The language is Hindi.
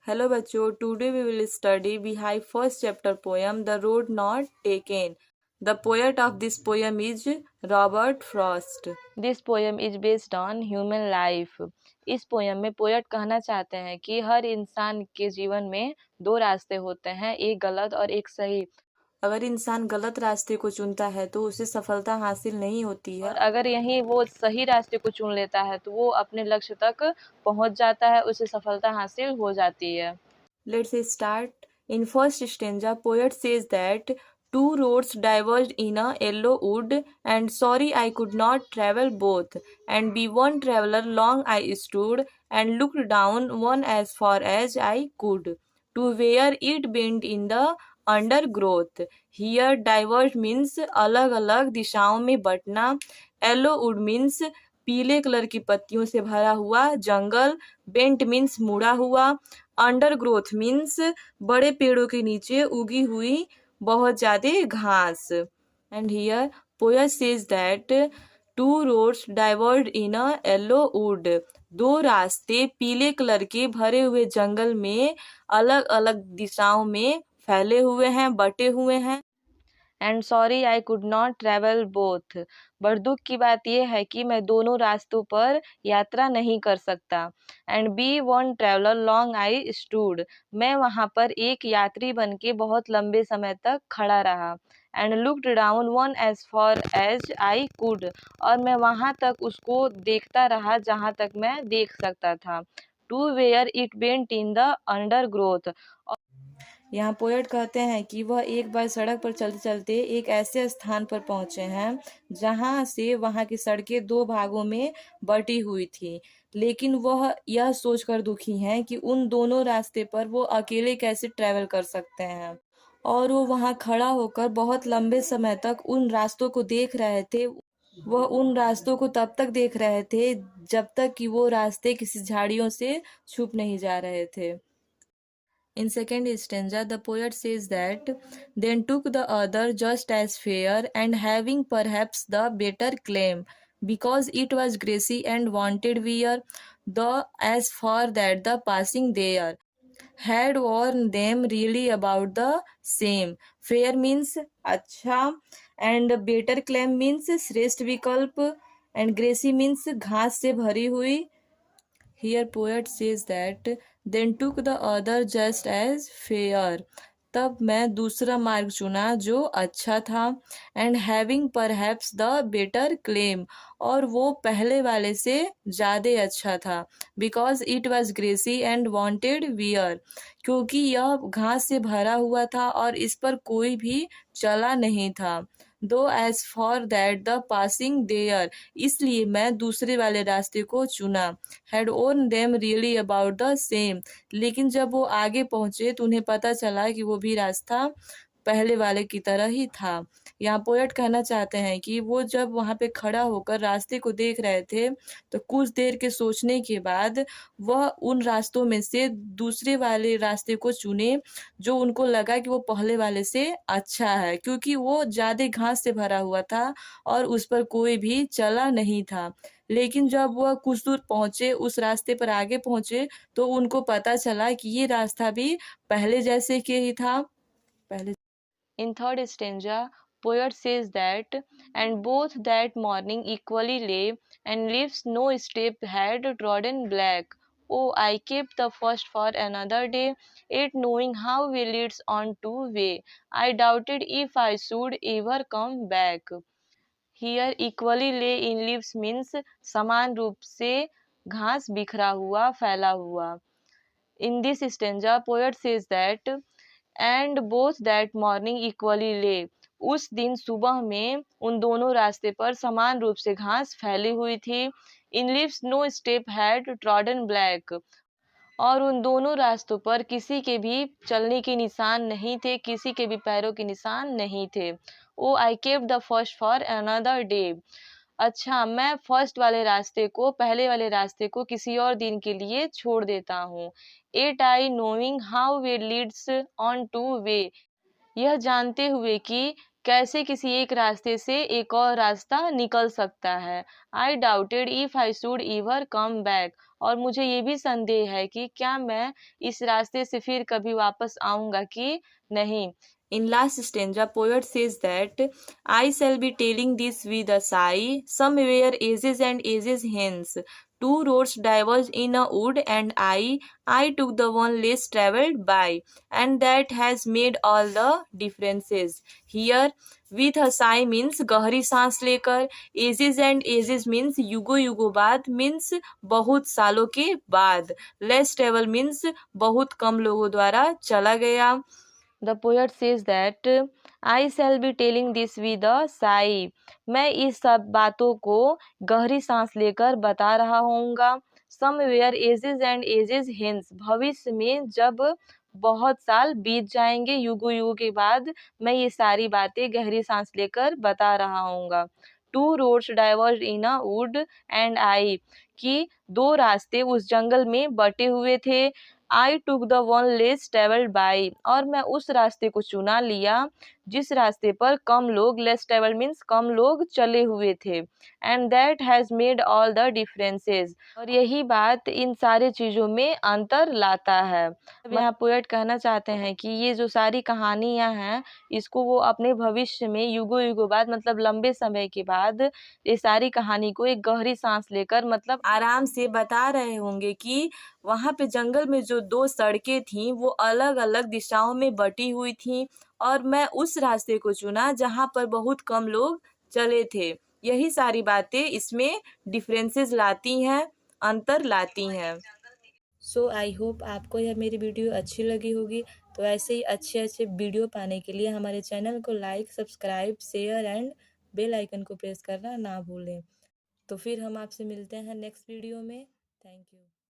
Hello बच्चों, today we will study Beehive first chapter poem The Road Not Taken. The poet of this poem is Robert Frost. This poem is based on human life. इस पोएम में पोएट कहना चाहते हैं कि हर इंसान के जीवन में दो रास्ते होते हैं, एक गलत और एक सही। अगर इंसान गलत रास्ते को चुनता है तो उसे सफलता हासिल नहीं होती है, और अगर यही वो सही रास्ते को चुन लेता है तो वो अपने लक्ष्य तक पहुंच जाता है, उसे सफलता हासिल हो जाती है। Let's start. In first stanza, poet says that two roads diverged in a yellow wood, and sorry I could not travel both. And be one traveler long I stood, and looked down one as far as I could, to where it bent in the undergrowth. Here diverged means अलग अलग दिशाओं में बंटना. Yellow wood means पीले कलर की पत्तियों से भरा हुआ जंगल. बेंट मीन्स मुड़ा हुआ. अंडर ग्रोथ मीन्स बड़े पेड़ों के नीचे उगी हुई बहुत ज्यादा घास. And here poet says that two roads diverge in a yellow wood. दो रास्ते पीले कलर के भरे हुए जंगल में अलग अलग दिशाओं में फैले हुए हैं, बटे हुए हैं. And sorry I could not travel both. बड़ दुख की बात यह है कि मैं दोनों रास्तों पर यात्रा नहीं कर सकता। And be one traveller long I stood. मैं वहाँ पर एक यात्री बन के बहुत लंबे समय तक खड़ा रहा। And looked down one as far as I could. और मैं वहाँ तक उसको देखता रहा जहाँ तक मैं देख सकता था। To where it bent in the undergrowth. यहाँ पोएट कहते हैं कि वह एक बार सड़क पर चलते चलते एक ऐसे स्थान पर पहुंचे हैं जहां से वहां की सड़कें दो भागों में बटी हुई थी, लेकिन वह यह सोचकर दुखी हैं कि उन दोनों रास्ते पर वो अकेले कैसे ट्रेवल कर सकते हैं. और वो वहां खड़ा होकर बहुत लंबे समय तक उन रास्तों को देख रहे थे. वह उन रास्तों को तब तक देख रहे थे जब तक कि वो रास्ते किसी झाड़ियों से छुप नहीं जा रहे थे. In second stanza, the poet says that then took the other just as fair, and having perhaps the better claim, because it was gracy and wanted wear, though as far that the passing there had worn them really about the same. Fair means अच्छा, and better claim means श्रेष्ठ विकल्प, and gracy means घास से भरी हुई. Here poet says that then took the other just as fair. तब मैं दूसरा मार्ग चुना जो अच्छा था. And having perhaps the better claim. और वो पहले वाले से ज़्यादा अच्छा था. Because it was grassy and wanted wear. क्योंकि यह घास से भरा हुआ था और इस पर कोई भी चला नहीं था. Though as for that the passing there. इसलिए मैं दूसरे वाले रास्ते को चुना. Had worn them really about the same. लेकिन जब वो आगे पहुंचे तो उन्हें पता चला कि वो भी रास्ता पहले वाले की तरह ही था. यहाँ पोएट कहना चाहते हैं कि वो जब वहाँ पे खड़ा होकर रास्ते को देख रहे थे तो कुछ देर के सोचने के बाद वह उन रास्तों में से दूसरे वाले रास्ते को चुने जो उनको लगा कि वो पहले वाले से अच्छा है, क्योंकि वो ज़्यादा घास से भरा हुआ था और उस पर कोई भी चला नहीं था. लेकिन जब वह कुछ दूर पहुंचे, उस रास्ते पर आगे पहुंचे, तो उनको पता चला कि ये रास्ता भी पहले जैसे के ही था. पहले In third stanza, poet says that, and both that morning equally lay, and leaves no step had trodden black. Oh, I kept the first for another day, yet knowing how we leads on to way, I doubted if I should ever come back. Here equally lay in leaves means समान रूप से घास बिखरा हुआ, फैला हुआ. In this stanza, poet says that and both that morning equally ले. उस दिन सुबह में उन दोनों रास्ते पर समान रूप से घास फैली हुई थी. In leaves no step had trodden black. और उन दोनों रास्तों पर किसी के भी चलने के निशान नहीं थे, किसी के भी पैरों के निशान नहीं थे. Oh I kept the first for another day. अच्छा, मैं फर्स्ट वाले रास्ते को, पहले वाले रास्ते को किसी और दिन के लिए छोड़ देता हूँ. Yet I knowing how way leads on to way. यह जानते हुए कि कैसे किसी एक रास्ते से एक और रास्ता निकल सकता है। आई doubted if I should ever come back, और मुझे ये भी संदेह है कि क्या मैं इस रास्ते से फिर कभी वापस आऊँगा कि नहीं। In last stanza, poet says that I shall be telling this with a sigh, somewhere ages and ages hence. Two roads diverged in a wood, and I took the one less traveled by, and that has made all the differences. Here, with a sigh means गहरी सांस लेकर, ages and ages means युगो युगो बाद means बहुत सालों के बाद, less travel means बहुत कम लोगों द्वारा चला गया. The poet says that I shall be telling this with a sigh. मैं इस सब बातों को गहरी सांस लेकर बता रहा होऊंगा. Somewhere ages and ages hence, भविष्य में जब बहुत साल बीत जाएंगे, युगों युगों के बाद, मैं ये सारी बातें गहरी सांस लेकर बता रहा होऊंगा. Two roads diverged in a wood and I, कि दो रास्ते उस जंगल में बटे हुए थे. I took the one less travelled by, और मैं उस रास्ते को चुना लिया जिस रास्ते पर कम लोग, लेस ट्रेवल्ड मीन्स कम लोग चले हुए थे. And that has made all the differences, और यही बात इन सारे चीज़ों में अंतर लाता है. अब यहाँ पोएट कहना चाहते हैं कि ये जो सारी कहानियाँ हैं, इसको वो अपने भविष्य में युगों युगों बाद, मतलब लंबे समय के बाद, ये सारी कहानी को एक गहरी सांस लेकर, मतलब आराम से बता रहे होंगे कि वहाँ पे जंगल में जो दो सड़कें थीं वो अलग अलग दिशाओं में बटी हुई थीं, और मैं उस रास्ते को चुना जहाँ पर बहुत कम लोग चले थे. यही सारी बातें इसमें डिफरेंसेस लाती हैं, अंतर लाती हैं. सो आई होप आपको यह मेरी वीडियो अच्छी लगी होगी. तो ऐसे ही अच्छे अच्छे वीडियो पाने के लिए हमारे चैनल को like, subscribe, share and bell icon को प्रेस करना ना भूलें. तो फिर हम आपसे मिलते हैं नेक्स्ट वीडियो में. Thank you.